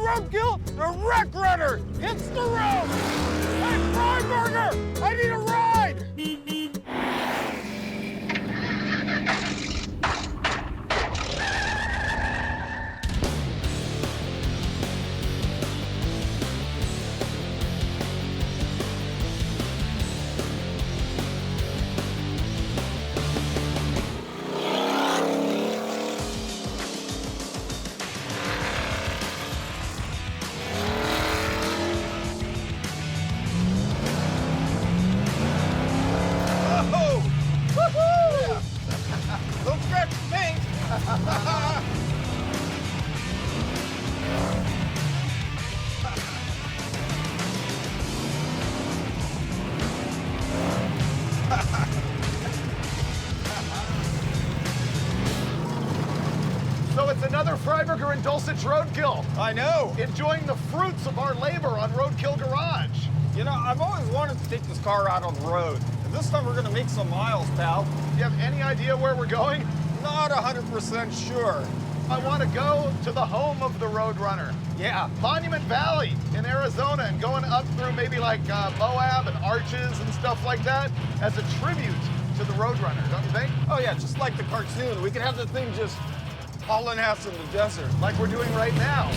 Roadkill, the wreck runner hits the road. Hey, Fryburger, I need a ride. So it's another Fryburger and Dulcich Roadkill. I know. Enjoying the fruits of our labor on Roadkill Garage. You know, I've always wanted to take this car out on the road. And this time we're gonna make some miles, pal. Do you have any idea where we're going? Not 100% sure. I want to go to the home of the Roadrunner. Yeah. Monument Valley in Arizona, and going up through maybe like Moab and Arches and stuff like that as a tribute to the Roadrunner, don't you think? Oh yeah, just like the cartoon. We could have the thing just hauling ass in the desert. Like we're doing right now.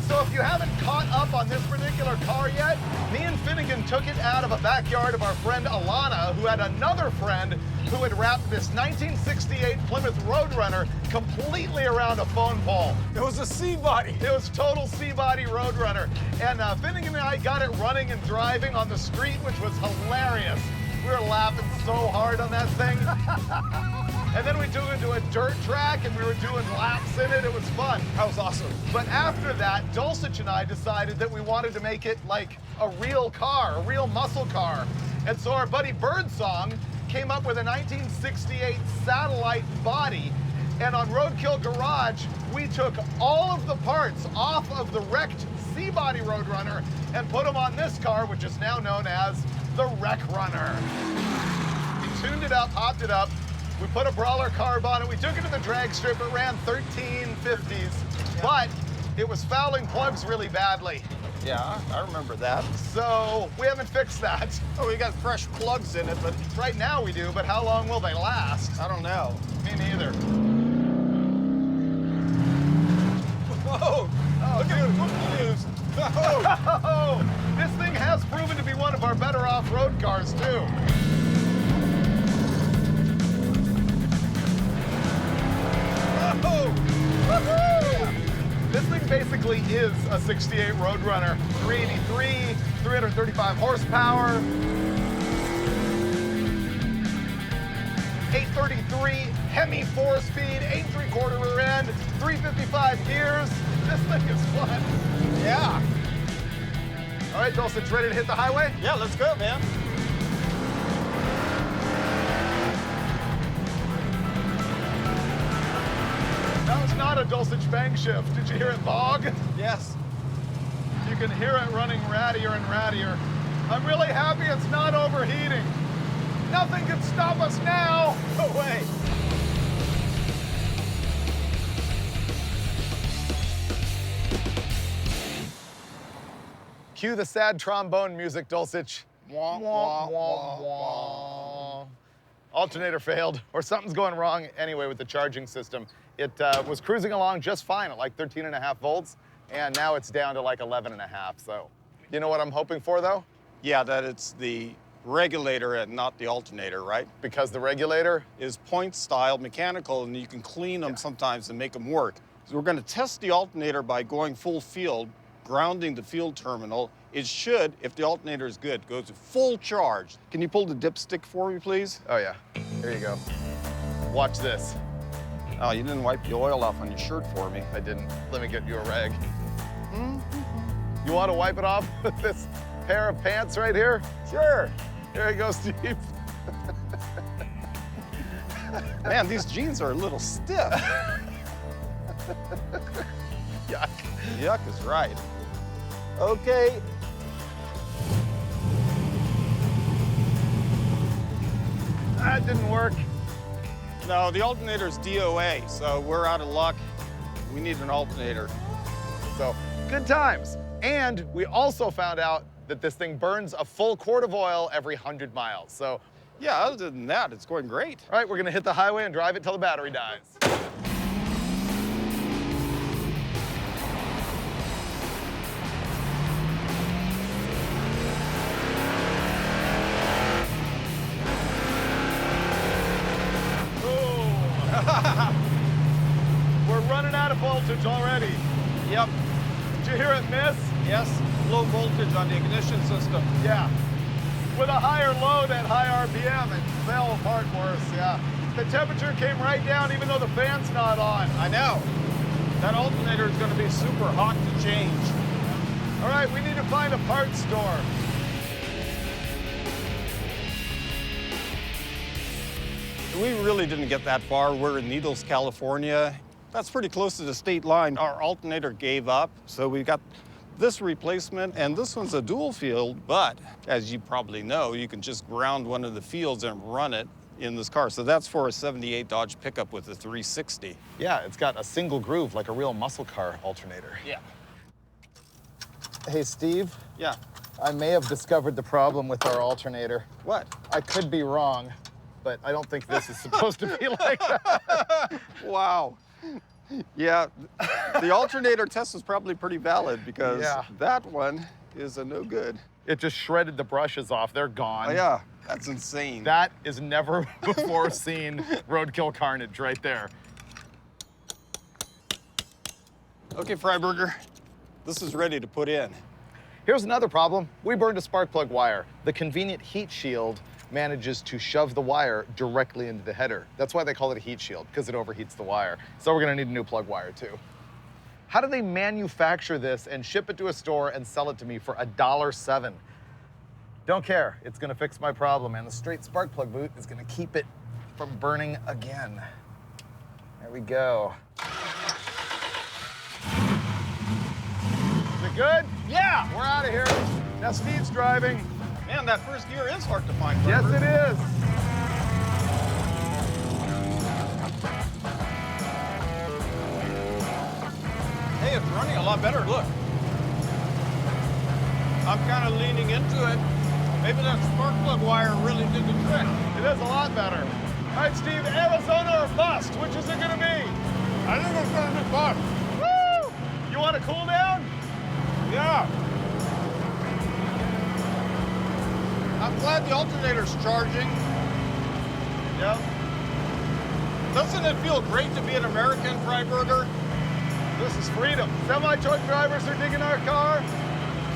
So if you haven't caught up on this particular car yet, me and Finnegan took it out of a backyard of our friend Alana, who had another friend who had wrapped this 1968 Plymouth Roadrunner completely around a phone pole. It was a C-body. It was total C-body Roadrunner. And Finnegan and I got it running and driving on the street, which was hilarious. We were laughing so hard on that thing. And then we took it to a dirt track and we were doing laps in it. It was fun. That was awesome. But after that, Dulcich and I decided that we wanted to make it like a real car, a real muscle car. And so our buddy Birdsong came up with a 1968 satellite body. And on Roadkill Garage, we took all of the parts off of the wrecked C-body Roadrunner and put them on this car, which is now known as the Wreck Runner. We tuned it up, hopped it up. We put a Brawler carb on it. We took it to the drag strip. It ran 1350s, but it was fouling plugs really badly. Yeah, I remember that. So we haven't fixed that. Oh, we got fresh plugs in it, but Right now we do, but how long will they last? I don't know. Me neither. Whoa! Look at it, good news. Oh, this thing has proven to be one of our better off-road cars, too. This thing basically is a 68 Roadrunner. 383, 335 horsepower, 833 Hemi 4-speed, 8 3/4 rear end, 355 gears. This thing is fun. Yeah. All right, Dulcich, ready to hit the highway? Yeah, let's go, man. That was not a Dulcich bang shift. Did you hear it bog? Yes. You can hear it running rattier and rattier. I'm really happy it's not overheating. Nothing can stop us now. No way. Cue the sad trombone music, Dulcich. Wah, wah, wah, wah. Alternator failed, or something's going wrong anyway with the charging system. It was cruising along just fine at like 13.5 volts, and now it's down to like 11.5, so. You know what I'm hoping for, though? Yeah, that it's the regulator and not the alternator, right? Because the regulator? Is point style mechanical, and you can clean them sometimes and make them work. So we're gonna test the alternator by going full field, grounding the field terminal. It should, if the alternator is good, go to full charge. Can you pull the dipstick for me, please? Oh, yeah. Here you go. Watch this. Oh, you didn't wipe the oil off on your shirt for me. I didn't. Let me get you a rag. You want to wipe it off with this pair of pants right here? Sure. Here you go, Steve. Man, these jeans are a little stiff. Yuck. Yuck is right. Okay. That didn't work. No, the alternator's DOA, so we're out of luck. We need an alternator. So, good times. And we also found out that this thing burns a full quart of oil every 100 miles. So, Yeah, other than that, it's going great. all right, we're gonna hit the highway and drive it till the battery dies. We're running out of voltage already. Yep. Did you hear it miss? Yes, low voltage on the ignition system. Yeah. With a higher load at high RPM, it fell apart worse, yeah. The temperature came right down even though the fan's not on. I know. That alternator is going to be super hot to change. All right, we need to find a parts store. We really didn't get that far. We're in Needles, California. That's pretty close to the state line. Our alternator gave up, so we got this replacement, and this one's a dual field, but as you probably know, you can just ground one of the fields and run it in this car. So that's for a 78 Dodge pickup with a 360. Yeah, it's got a single groove like a real muscle car alternator. Yeah. Hey, Steve, Yeah. I may have discovered the problem with our alternator. What? I could be wrong, but I don't think this is supposed to be like that. Wow. Yeah, the alternator test is probably pretty valid because Yeah. that one is a no good. It just shredded the brushes off. They're gone. Oh, yeah, that's insane. That is never before seen roadkill carnage right there. Okay, Freiberger, this is ready to put in. Here's another problem. We burned a spark plug wire. The convenient heat shield manages to shove the wire directly into the header. That's why they call it a heat shield, because it overheats the wire. So we're gonna need a new plug wire too. How do they manufacture this and ship it to a store and sell it to me for $1.07? Don't care, it's gonna fix my problem, and the straight spark plug boot is gonna keep it from burning again. There we go. Is it good? Yeah! We're out of here. Now Steve's driving. Man, that first gear is hard to find. Yes, Freiberger. it is. Hey, it's running a lot better, look. I'm kind of leaning into it. Maybe that spark plug wire really did the trick. It is a lot better. All right, Steve, Arizona or bust? Which is it gonna be? I think it's gonna be fun. Woo! You want to cool down? Yeah. I'm glad the alternator's charging. Yep. Doesn't it feel great to be an American, Freiberger? This is freedom. Semi-truck drivers are digging our car.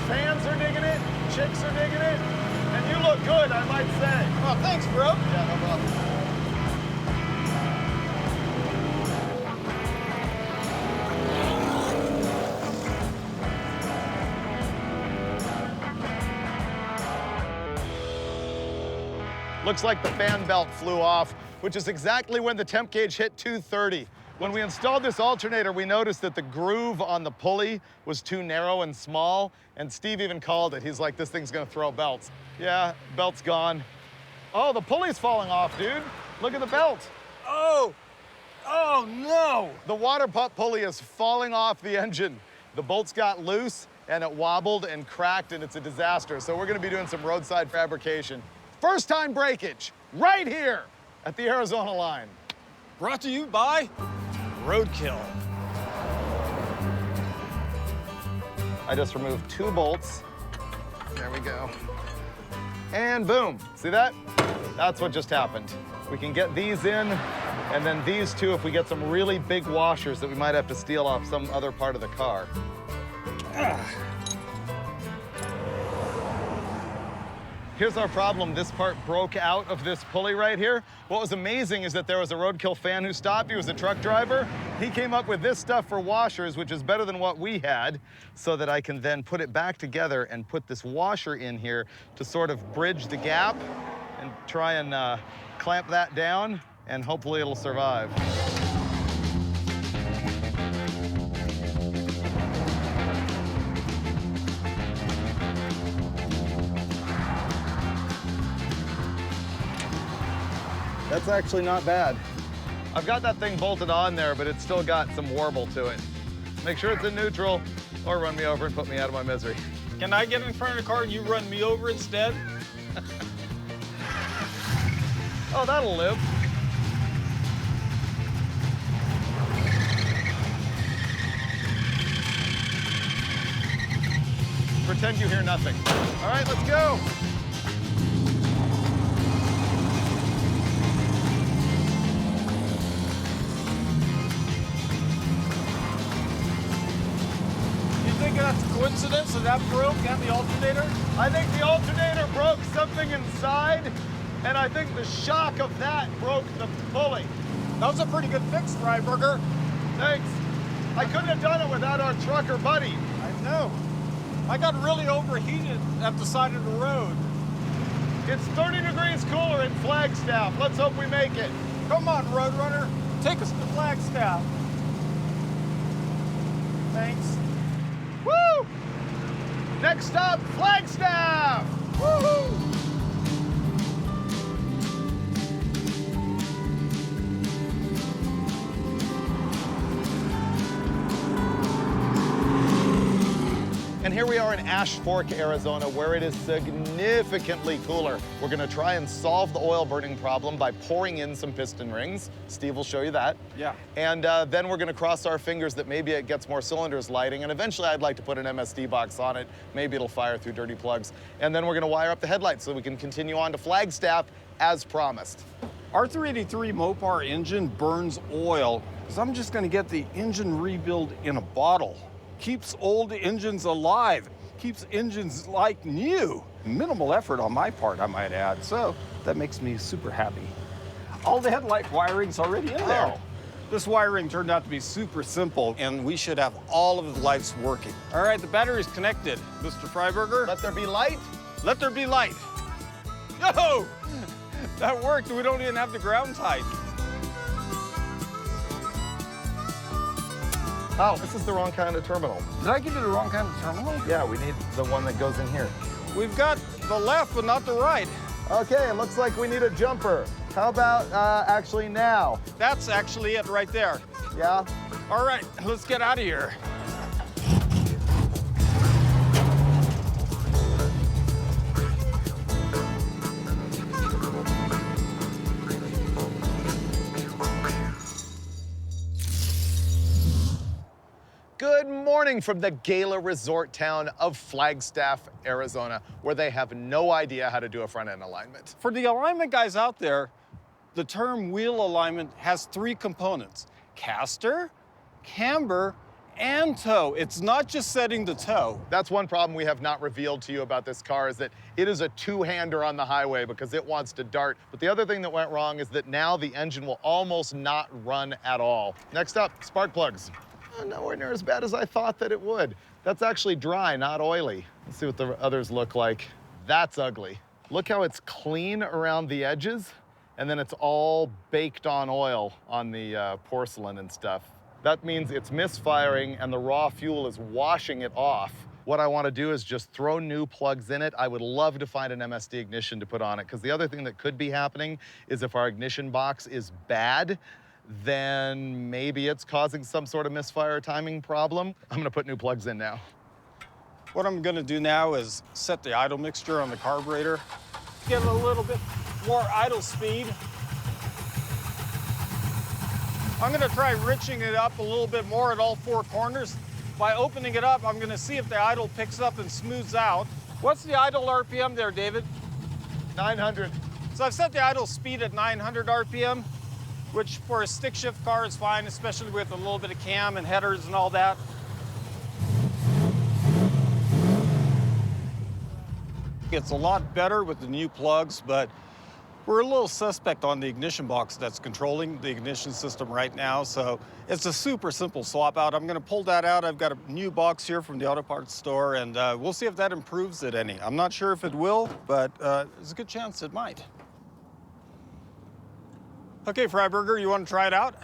Fans are digging it. Chicks are digging it. And you look good, I might say. Oh, thanks, bro. Yeah, no problem. Looks like the fan belt flew off, which is exactly when the temp gauge hit 230. When we installed this alternator, we noticed that the groove on the pulley was too narrow and small, and Steve even called it. He's like, this thing's gonna throw belts. Yeah, belt's gone. Oh, the pulley's falling off, dude. Look at the belt. Oh no. The water pump pulley is falling off the engine. The bolts got loose, and it wobbled and cracked, and it's a disaster. So we're gonna be doing some roadside fabrication. First time breakage, right here at the Arizona line. Brought to you by Roadkill. I just removed 2 bolts. There we go. And boom, see that? That's what just happened. We can get these in, and then these 2 if we get some really big washers that we might have to steal off some other part of the car. Here's our problem. This part broke out of this pulley right here. What was amazing is that there was a Roadkill fan who stopped. He was a truck driver. He came up with this stuff for washers, which is better than what we had, so that I can then put it back together and put this washer in here to sort of bridge the gap and try and clamp that down, and hopefully it'll survive. That's actually not bad. I've got that thing bolted on there, but it's still got some warble to it. Make sure it's in neutral, or run me over and put me out of my misery. Can I get in front of the car and you run me over instead? Oh, that'll live. Pretend you hear nothing. All right, let's go. You think that's a coincidence that broke and the alternator? I think the alternator broke something inside, and I think the shock of that broke the pulley. That was a pretty good fix, Freiberger. Thanks. I couldn't have done it without our trucker buddy. I know. I got really overheated at the side of the road. It's 30 degrees cooler in Flagstaff. Let's hope we make it. Come on, Roadrunner. Take us to Flagstaff. Thanks. Woo! Next stop, Flagstaff! Woohoo! And here we are in Ash Fork, Arizona, where it is significantly cooler. We're gonna try and solve the oil burning problem by pouring in some piston rings. Steve will show you that. Yeah. And then we're gonna cross our fingers that maybe it gets more cylinders lighting, and eventually I'd like to put an MSD box on it. Maybe it'll fire through dirty plugs. And then we're gonna wire up the headlights so we can continue on to Flagstaff as promised. Our 383 Mopar engine burns oil, so I'm just gonna get the engine rebuild in a bottle. Keeps old engines alive, keeps engines like new. Minimal effort on my part, I might add, so that makes me super happy. All the headlight wiring's already in there. Oh. This wiring turned out to be super simple, and we should have all of the lights working. All right, the battery's connected. Mr. Freiberger, Let there be light. let there be light. Yo! That worked, we don't even have the ground tight. Oh, this is the wrong kind of terminal. Did I give you the wrong kind of terminal? Yeah, we need the one that goes in here. We've got the left, but not the right. Okay, it looks like we need a jumper. How about actually now? That's actually it right there. Yeah? All right, let's get out of here. Good morning from the Gala resort town of Flagstaff, Arizona, where they have no idea how to do a front end alignment. For the alignment guys out there, the term wheel alignment has three components: caster, camber, and toe. It's not just setting the toe. That's one problem we have not revealed to you about this car, is that it is a two-hander on the highway because it wants to dart. But the other thing that went wrong is that now the engine will almost not run at all. Next up, spark plugs. Nowhere near as bad as I thought that it would. That's actually dry, not oily. Let's see what the others look like. That's ugly. Look how it's clean around the edges, and then it's all baked on oil on the porcelain and stuff. That means it's misfiring and the raw fuel is washing it off. What I want to do is just throw new plugs in it. I would love to find an MSD ignition to put on it, because the other thing that could be happening is if our ignition box is bad, then maybe it's causing some sort of misfire timing problem. I'm gonna put new plugs in now. What I'm gonna do now is set the idle mixture on the carburetor, get a little bit more idle speed. I'm gonna try riching it up a little bit more at all four corners. By opening it up, I'm gonna see if the idle picks up and smooths out. What's the idle RPM there, David? 900. So I've set the idle speed at 900 RPM, which for a stick shift car is fine, especially with a little bit of cam and headers and all that. It's a lot better with the new plugs, but we're a little suspect on the ignition box that's controlling the ignition system right now, so it's a super simple swap out. I'm gonna pull that out. I've got a new box here from the auto parts store, and we'll see if that improves it any. I'm not sure if it will, but there's a good chance it might. Okay, Freiberger, you want to try it out?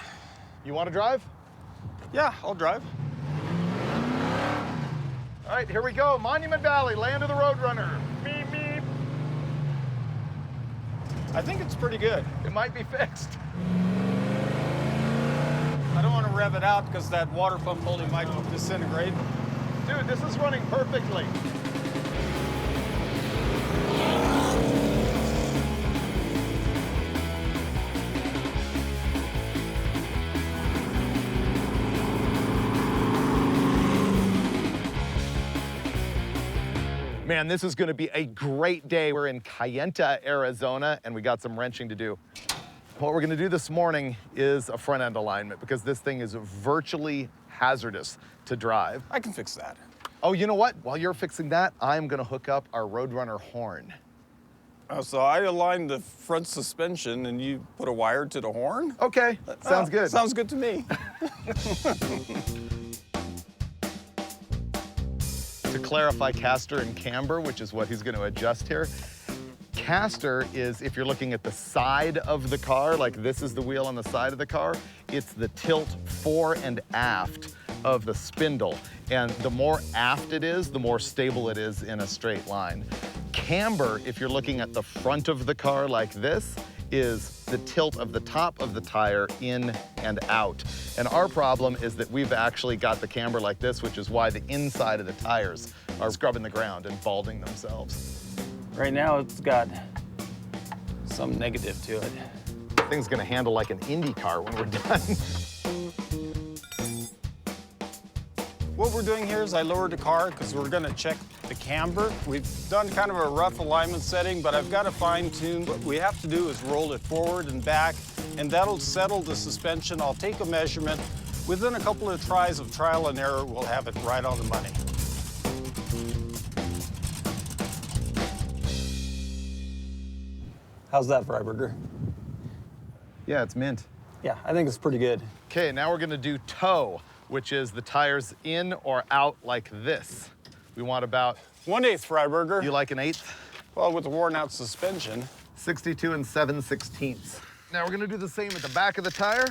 You want to drive? Yeah, I'll drive. All right, here we go. Monument Valley, land of the Roadrunner. Beep, beep. I think it's pretty good. It might be fixed. I don't want to rev it out because that water pump pulley might disintegrate. Dude, this is running perfectly. Man, this is gonna be a great day. We're in Kayenta, Arizona, and we got some wrenching to do. What we're gonna do this morning is a front end alignment because this thing is virtually hazardous to drive. I can fix that. Oh, you know what? While you're fixing that, I'm gonna hook up our Roadrunner horn. Oh, so I aligned the front suspension and you put a wire to the horn? Okay, sounds good. Sounds good to me. To clarify caster and camber, which is what he's gonna adjust here. Caster is, if you're looking at the side of the car, like this is the wheel on the side of the car, it's the tilt fore and aft of the spindle. And the more aft it is, the more stable it is in a straight line. Camber, if you're looking at the front of the car like this, is the tilt of the top of the tire in and out. And our problem is that we've actually got the camber like this, which is why the inside of the tires are scrubbing the ground and balding themselves. Right now it's got some negative to it. Thing's gonna handle like an Indy car when we're done. What we're doing here is I lowered the car because we're gonna check the camber. We've done kind of a rough alignment setting, but I've got to fine tune. What we have to do is roll it forward and back, and that'll settle the suspension. I'll take a measurement. Within a couple of tries of trial and error, we'll have it right on the money. How's that, Freiberger? Yeah, it's mint. Yeah, I think it's pretty good. Okay, now we're gonna do toe, which is the tires in or out like this. We want about, 1/8 Freiberger. you like an 1/8? Well, with the worn out suspension. 62 7/16. Now we're gonna do the same at the back of the tire.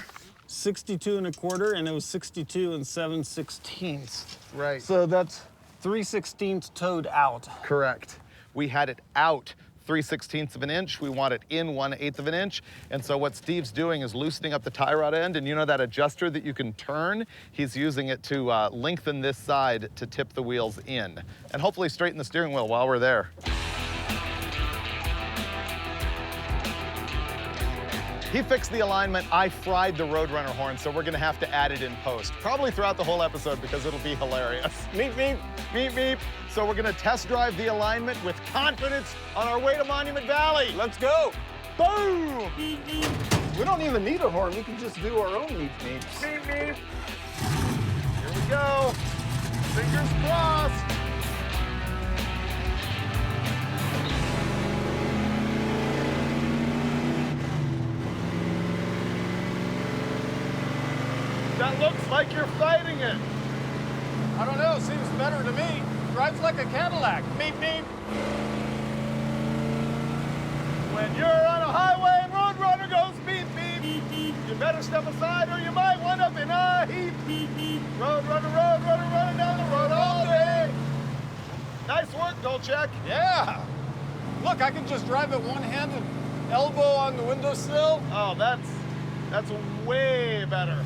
62 1/4, and it was 62 7/16. Right. So that's 3/16 towed out. Correct. We had it out 3/16 of an inch. We want it in 1/8 of an inch. And so what Steve's doing is loosening up the tie rod end, and you know that adjuster that you can turn? He's using it to lengthen this side to tip the wheels in, and hopefully straighten the steering wheel while we're there. He fixed the alignment. I fried the Roadrunner horn, so we're gonna have to add it in post. Probably throughout the whole episode because it'll be hilarious. Meep, meep. Meep, meep. So we're gonna test drive the alignment with confidence on our way to Monument Valley. Let's go. Boom! We don't even need a horn. We can just do our own meep, meeps. Meep, meep. Here we go. Fingers crossed. That looks like you're fighting it. I don't know. Seems better to me. Drives like a Cadillac. Meep, meep. When you're on a highway and Roadrunner goes beep, beep, you better step aside or you might wind up in a heap. Roadrunner, Roadrunner, running down the road all day. Nice work, Dolchek. Yeah. Look, I can just drive it one-handed, elbow on the windowsill. Oh, that's way better.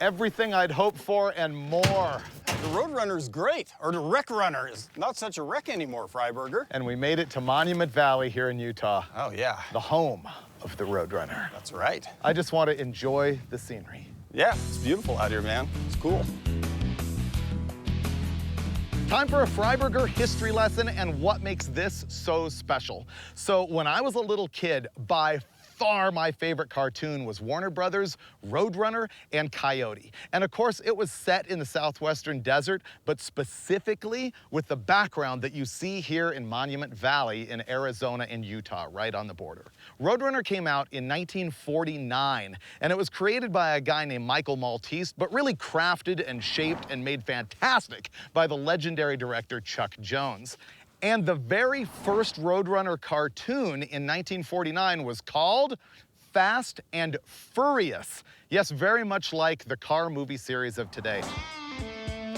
Everything I'd hoped for and more. The Roadrunner is great, or the Wreck Runner is not such a wreck anymore, Freiberger. And we made it to Monument Valley here in Utah, Oh, yeah. the home of the Roadrunner. That's right. I just want to enjoy the scenery. Yeah, it's beautiful out here, man. It's cool. Time for a Freiberger history lesson and what makes this so special. So when I was a little kid, by far my favorite cartoon was Warner Brothers, Roadrunner, and Coyote. And of course, it was set in the southwestern desert, but specifically with the background that you see here in Monument Valley in Arizona and Utah, right on the border. Roadrunner came out in 1949, and it was created by a guy named Michael Maltese, but really crafted and shaped and made fantastic by the legendary director Chuck Jones. And the very first Roadrunner cartoon in 1949 was called Fast and Furious. Yes, very much like the car movie series of today.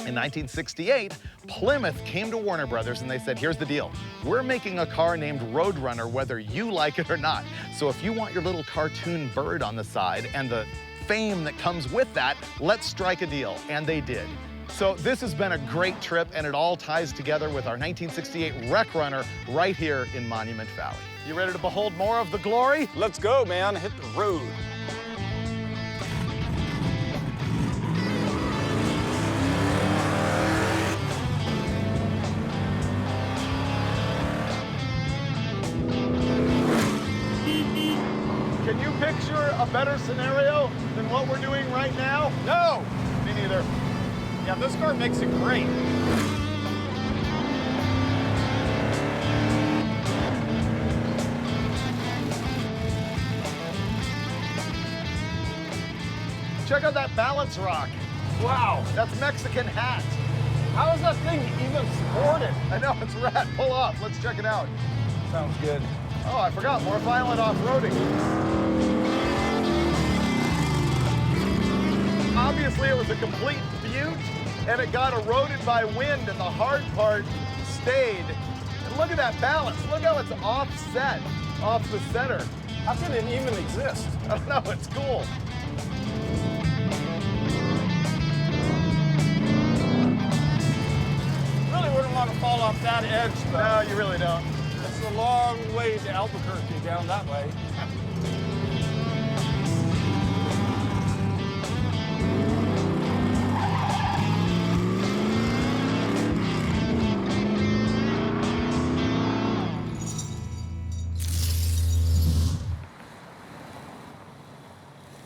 In 1968, Plymouth came to Warner Brothers and they said, here's the deal. We're making a car named Roadrunner whether you like it or not. So if you want your little cartoon bird on the side and the fame that comes with that, let's strike a deal. And they did. So this has been a great trip, and it all ties together with our 1968 Wreck Runner right here in Monument Valley. You ready to behold more of the glory? Let's go, man. Hit the road. Can you picture a better scenario than what we're doing right now? No! Me neither. Yeah, this car makes it great. Check out that balance rock. Wow. That's Mexican hat. How is that thing even supported? I know, it's rad. Pull off. Let's check it out. Sounds good. Oh, I forgot. More violent off-roading. Obviously, it was a complete butte, and it got eroded by wind, and the hard part stayed. And look at that balance. Look how it's offset off the center. How can it even exist? I don't know. It's cool. Really wouldn't want to fall off that edge, though. No, you really don't. It's a long way to Albuquerque down that way.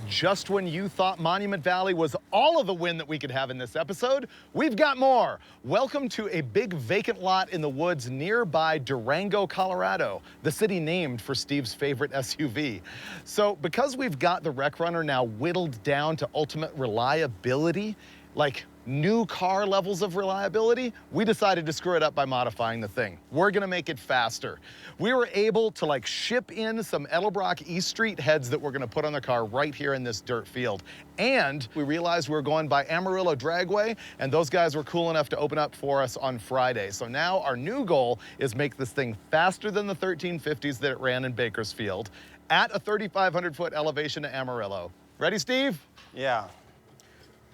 Just when you thought Monument Valley was all of the win that we could have in this episode, we've got more. Welcome to a big vacant lot in the woods nearby Durango, Colorado, the city named for Steve's favorite SUV. So because we've got the Wreck Runner now whittled down to ultimate reliability, like new car levels of reliability, we decided to screw it up by modifying the thing. We're gonna make it faster. We were able to ship in some Edelbrock East Street heads that we're gonna put on the car right here in this dirt field. And we realized we were going by Amarillo Dragway, and those guys were cool enough to open up for us on Friday. So now our new goal is make this thing faster than the 1350s that it ran in Bakersfield at a 3,500 foot elevation to Amarillo. Ready, Steve? Yeah.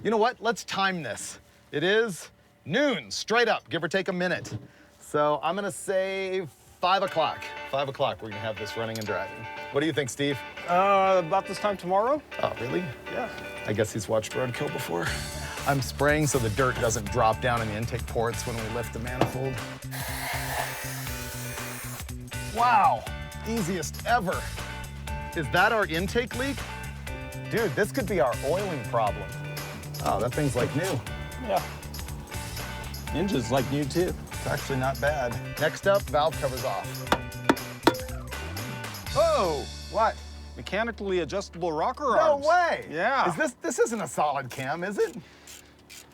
You know what? Let's time this. It is noon, straight up, give or take a minute. So I'm gonna say 5 o'clock. 5 o'clock, we're gonna have this running and driving. What do you think, Steve? About this time tomorrow? Oh, really? Yeah. I guess he's watched Roadkill before. I'm spraying so the dirt doesn't drop down in the intake ports when we lift the manifold. Wow, easiest ever. Is that our intake leak? Dude, this could be our oiling problem. Oh, that thing's like new. Yeah. Engine's like new, too. It's actually not bad. Next up, valve covers off. Oh, what? Mechanically adjustable rocker No arms. way. Yeah. This isn't a solid cam, is it?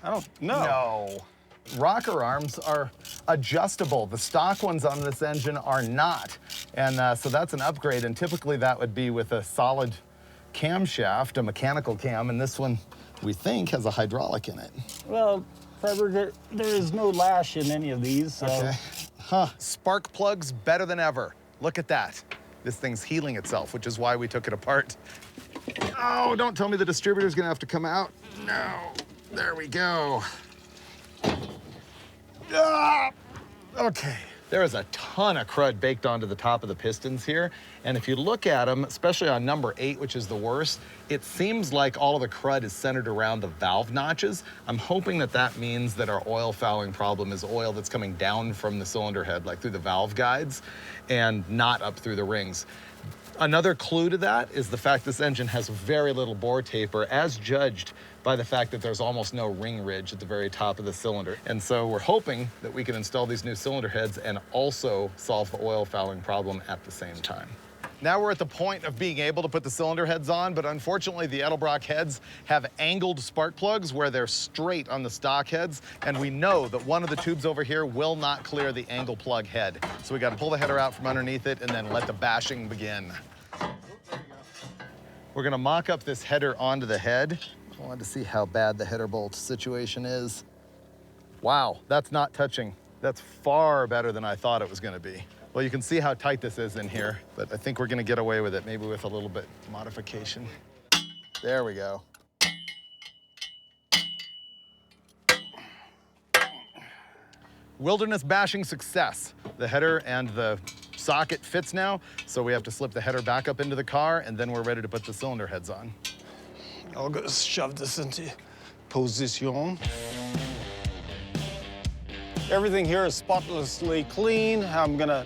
I don't know. No. Rocker arms are adjustable. The stock ones on this engine are not. And so that's an upgrade. And typically that would be with a solid camshaft, a mechanical cam, and this one, we think, has a hydraulic in it. Well, Trevor, there is no lash in any of these, so. Okay. Huh, spark plugs better than ever. Look at that. This thing's healing itself, which is why we took it apart. Oh, don't tell me the distributor's gonna have to come out. No, there we go. Ah, okay. There is a ton of crud baked onto the top of the pistons here. And if you look at them, especially on number 8, which is the worst, it seems like all of the crud is centered around the valve notches. I'm hoping that that means that our oil fouling problem is oil that's coming down from the cylinder head, like through the valve guides, and not up through the rings. Another clue to that is the fact this engine has very little bore taper, as judged by the fact that there's almost no ring ridge at the very top of the cylinder. And so we're hoping that we can install these new cylinder heads and also solve the oil fouling problem at the same time. Now we're at the point of being able to put the cylinder heads on, but unfortunately the Edelbrock heads have angled spark plugs where they're straight on the stock heads, and we know that one of the tubes over here will not clear the angle plug head. So we got to pull the header out from underneath it and then let the bashing begin. We're gonna mock up this header onto the head. I wanted to see how bad the header bolt situation is. Wow, that's not touching. That's far better than I thought it was gonna be. Well, you can see how tight this is in here, but I think we're gonna get away with it, maybe with a little bit modification. There we go. Wilderness bashing success. The header and the socket fits now, so we have to slip the header back up into the car, and then we're ready to put the cylinder heads on. I'll go shove this into position. Everything here is spotlessly clean. I'm gonna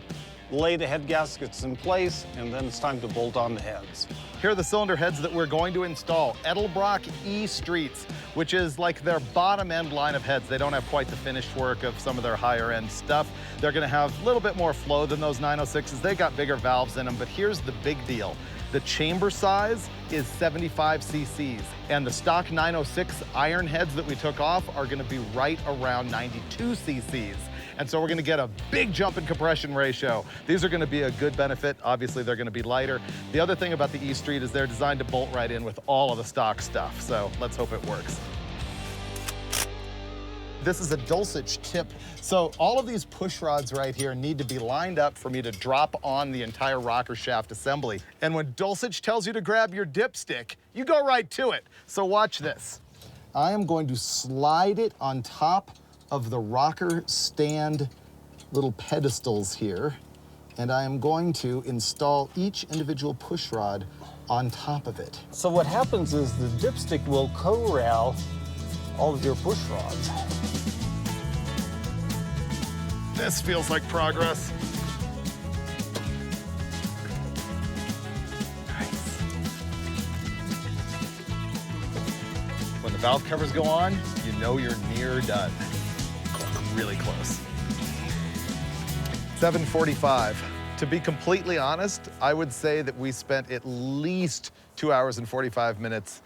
lay the head gaskets in place, and then it's time to bolt on the heads. Here are the cylinder heads that we're going to install. Edelbrock E Streets, which is like their bottom end line of heads. They don't have quite the finished work of some of their higher end stuff. They're gonna have a little bit more flow than those 906s. They got bigger valves in them, but here's the big deal. The chamber size is 75 cc's, and the stock 906 iron heads that we took off are gonna be right around 92 cc's. And so we're gonna get a big jump in compression ratio. These are gonna be a good benefit. Obviously, they're gonna be lighter. The other thing about the E Street is they're designed to bolt right in with all of the stock stuff. So let's hope it works. This is a Dulcich tip. So all of these push rods right here need to be lined up for me to drop on the entire rocker shaft assembly. And when Dulcich tells you to grab your dipstick, you go right to it. So watch this. I am going to slide it on top of the rocker stand little pedestals here, and I am going to install each individual push rod on top of it. So what happens is the dipstick will corral all of your push rods. This feels like progress. Nice. When the valve covers go on, you know you're near done. Really close. 7:45. To be completely honest, I would say that we spent at least 2 hours and 45 minutes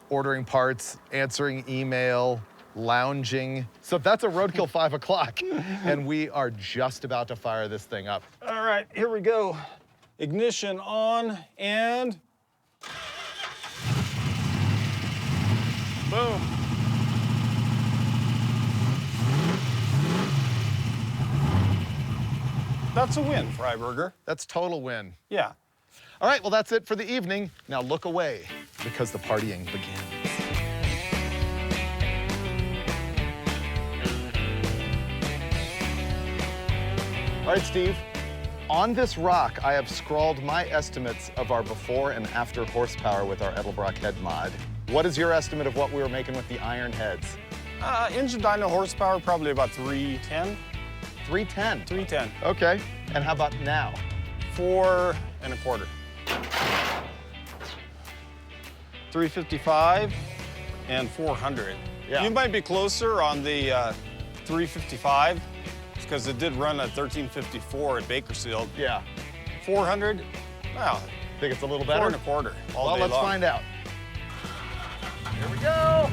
ordering parts, answering email, lounging. So that's a Roadkill 5 o'clock, and we are just about to fire this thing up. All right, here we go. Ignition on, and Boom. that's a win, Freiberger. That's total win. Yeah. All right, well, that's it for the evening. Now look away, because the partying begins. All right, Steve. On this rock, I have scrawled my estimates of our before and after horsepower with our Edelbrock head mod. What is your estimate of what we were making with the iron heads? Engine dyno horsepower, probably about 310. 310. 310. Okay, and how about now? 4 1/4. 355 and 400. Yeah. You might be closer on the 355 because it did run at 1354 at Bakersfield. Yeah. 400, well, Think it's a little better? 4 1/4 all Well, day let's long. find out. Here we go.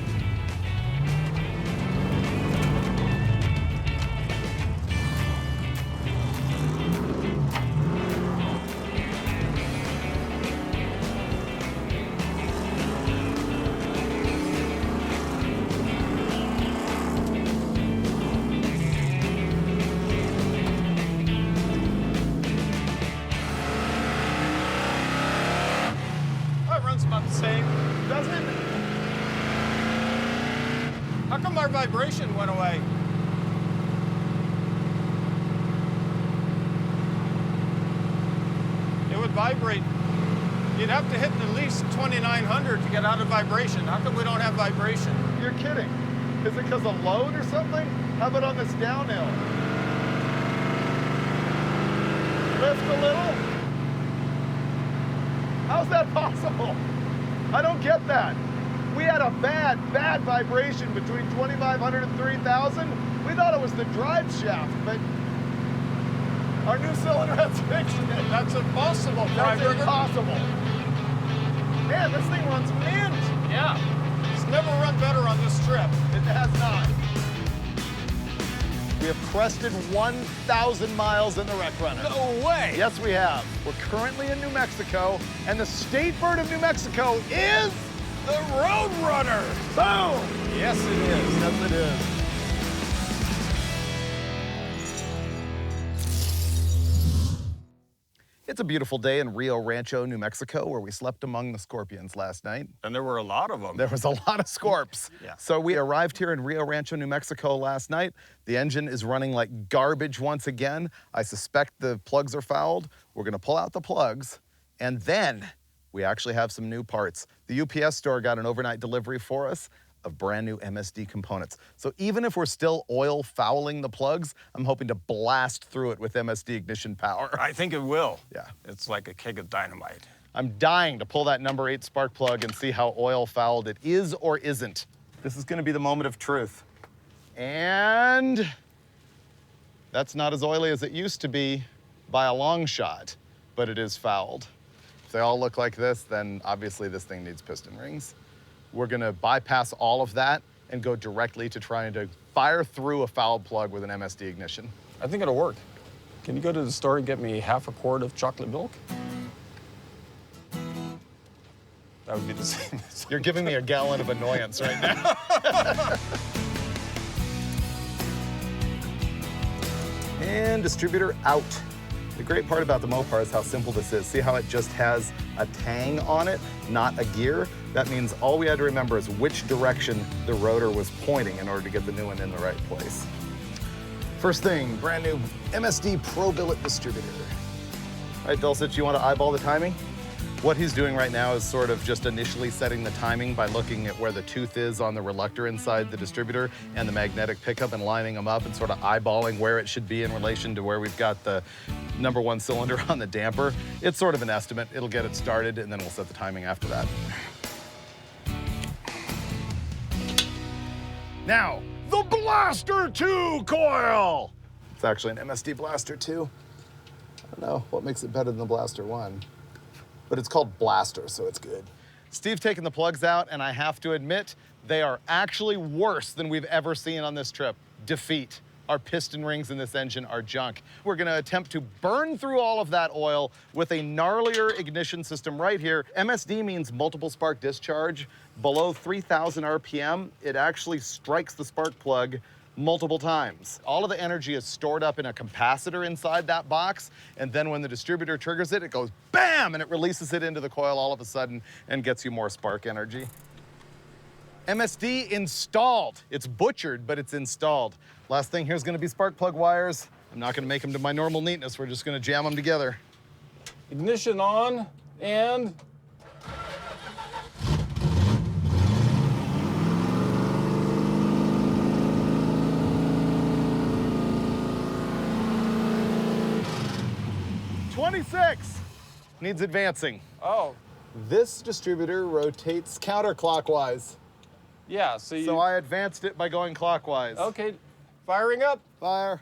Oh, it runs about the same. Doesn't it? How come our vibration went away? It would vibrate. You'd have to hit at least 2,900 to get out of vibration. How come we don't have vibration? You're kidding. Is it because of load or something? How about on this downhill? Lift a little? How's that possible? I don't get that. We had a bad vibration between 2,500 and 3,000. We thought it was the drive shaft, but... All Our new cylinder has fixed it. That's impossible, That's Freiberger. impossible. Man, this thing runs mint. Yeah. It's never run better on this trip. It has not. We have crested 1,000 miles in the Wreck Runner. No way. Yes, we have. We're currently in New Mexico, and the state bird of New Mexico is The Roadrunner. boom. Yes, it is. Yes, it is. It's a beautiful day in Rio Rancho, New Mexico, where we slept among the scorpions last night. And there were a lot of them. There was a lot of scorps. Yeah. So we arrived here in Rio Rancho, New Mexico last night. The engine is running like garbage once again. I suspect the plugs are fouled. We're gonna pull out the plugs, and then we actually have some new parts. The UPS store got an overnight delivery for us of brand new MSD components. So even if we're still oil fouling the plugs, I'm hoping to blast through it with MSD ignition power. I think it will. Yeah. It's like a keg of dynamite. I'm dying to pull that number 8 spark plug and see how oil fouled it is or isn't. This is gonna be the moment of truth. And that's not as oily as it used to be by a long shot, but it is fouled. If they all look like this, then obviously this thing needs piston rings. We're gonna bypass all of that and go directly to trying to fire through a fouled plug with an MSD ignition. I think it'll work. Can you go to the store and get me half a quart of chocolate milk? That would be the same. You're giving me a gallon of annoyance right now. And distributor out. The great part about the Mopar is how simple this is. See how it just has a tang on it, not a gear? That means all we had to remember is which direction the rotor was pointing in order to get the new one in the right place. First thing, brand new MSD Pro Billet distributor. All right, Dulcich, you want to eyeball the timing? What he's doing right now is sort of just initially setting the timing by looking at where the tooth is on the reluctor inside the distributor and the magnetic pickup and lining them up and sort of eyeballing where it should be in relation to where we've got the number 1 cylinder on the damper. It's sort of an estimate. It'll get it started and then we'll set the timing after that. Now, the Blaster 2 coil. It's actually an MSD Blaster 2. I don't know what makes it better than the Blaster 1. But it's called Blaster, so it's good. Steve's taking the plugs out, and I have to admit, they are actually worse than we've ever seen on this trip. Defeat. Our piston rings in this engine are junk. We're gonna attempt to burn through all of that oil with a gnarlier ignition system right here. MSD means multiple spark discharge. Below 3,000 RPM, it actually strikes the spark plug multiple times. All of the energy is stored up in a capacitor inside that box, and then when the distributor triggers it, it goes bam, and it releases it into the coil all of a sudden and gets you more spark energy. MSD installed. It's butchered, but it's installed. Last thing here's gonna be spark plug wires. I'm not gonna make them to my normal neatness. We're just gonna jam them together. Ignition on, and Needs advancing. oh, This distributor rotates counterclockwise. yeah. So you. So I advanced it by going clockwise. Okay, firing up. Fire.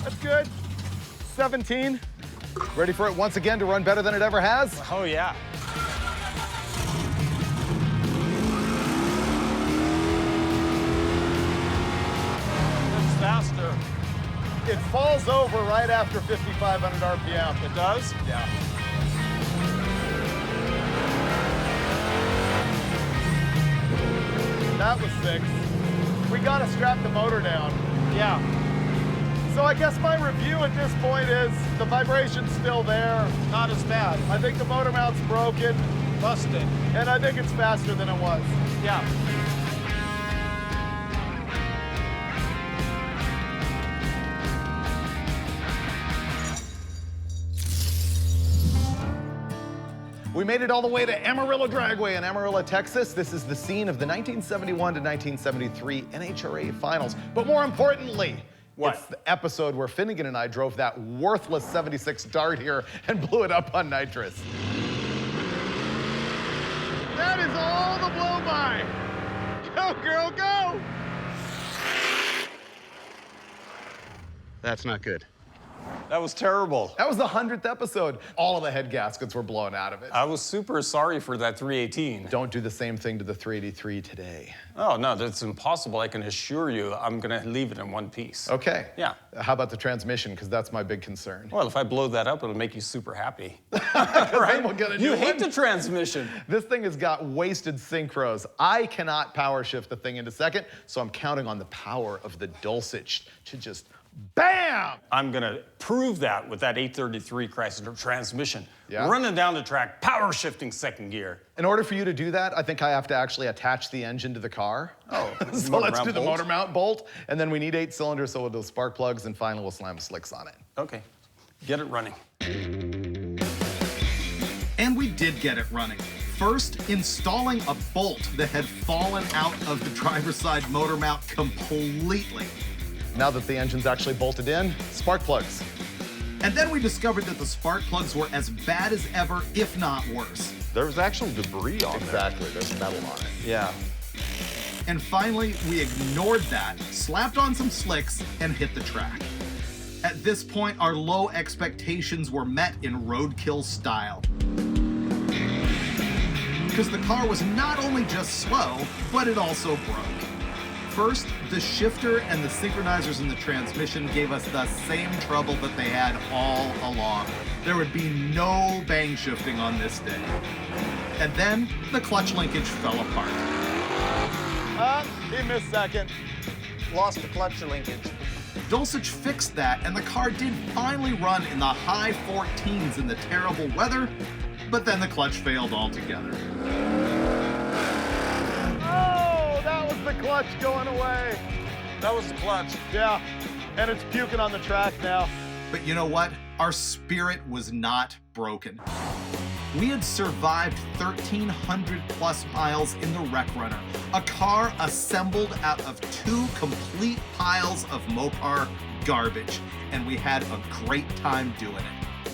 That's good. 17. Ready for it once again to run better than it ever has? Oh yeah. It's faster. It falls over right after 5,500 RPM. It does? Yeah. That was 6. We gotta strap the motor down. Yeah. So I guess my review at this point is the vibration's still there. Not as bad. I think the motor mount's broken, Busted. and I think it's faster than it was. Yeah. We made it all the way to Amarillo Dragway in Amarillo, Texas. This is the scene of the 1971 to 1973 NHRA finals. But more importantly, what? It's the episode where Finnegan and I drove that worthless 76 Dart here and blew it up on nitrous. That is all the Go, girl, go! That's not good. That was terrible. That was the 100th episode. All of the head gaskets were blown out of it. I was super sorry for that 318. Don't do the same thing to the 383 today. Oh, no, that's impossible. I can assure you I'm going to leave it in one piece. Okay. Yeah. How about the transmission? Because that's my big concern. Well, if I blow that up, it'll make you super happy. Then we'll get a new You hate one. the transmission. This thing has got wasted synchros. I cannot power shift the thing into second, so I'm counting on the power of the Dulcich to just BAM! I'm going to prove that with that 833 Chrysler transmission. Yeah? Running down the track, power shifting second gear. In order for you to do that, I think I have to actually attach the engine to the car. Oh, so motor let's mount do the bolt? motor mount bolt, and then we need 8 cylinders, so we'll do spark plugs, and finally we'll slam slicks on it. Okay, get it running. And we did get it running. First, installing a bolt that had fallen out of the driver's side motor mount completely. Now that the engine's actually bolted in, spark plugs. And then we discovered that the spark plugs were as bad as ever, if not worse. There was actual debris on Exactly, there's metal on it. Yeah. And finally, we ignored that, slapped on some slicks, and hit the track. At this point, our low expectations were met in Roadkill style. Because the car was not only just slow, but it also broke. First, the shifter and the synchronizers in the transmission gave us the same trouble that they had all along. There would be no bang shifting on this day. And then, the clutch linkage fell apart. He missed second. Lost the clutch linkage. Dulcich fixed that, and the car did finally run in the high 14s in the terrible weather, but then the clutch failed altogether. Oh, that was the clutch going away. That was the clutch. Yeah, and it's puking on the track now. But you know what? Our spirit was not broken. We had survived 1,300 plus miles in the Wreck Runner, a car assembled out of 2 complete piles of Mopar garbage, and we had a great time doing it.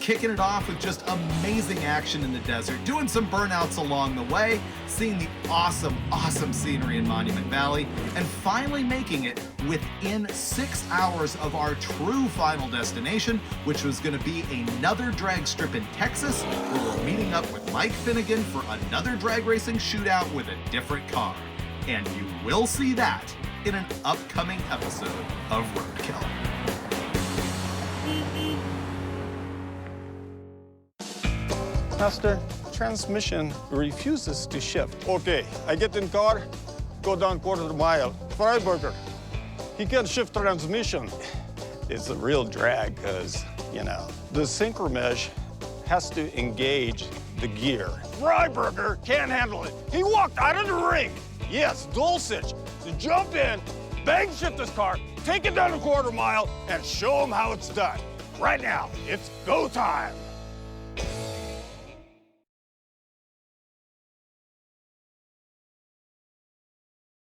Kicking it off with just amazing action in the desert, doing some burnouts along the way, seeing the awesome, awesome scenery in Monument Valley, and finally making it within 6 hours of our true final destination, which was going to be another drag strip in Texas, where we're meeting up with Mike Finnegan for another drag racing shootout with a different car. And you will see that in an upcoming episode of Roadkill. Master, transmission refuses to shift. Okay, I get in car, go down quarter mile. Freiburger, he can't shift transmission. It's a real drag because, you know, the synchro mesh has to engage the gear. Freiburger can't handle it. He walked out of the ring. Yes, Dulcich, to jump in, bang shift this car, take it down a quarter mile, and show him how it's done. Right now, it's go time.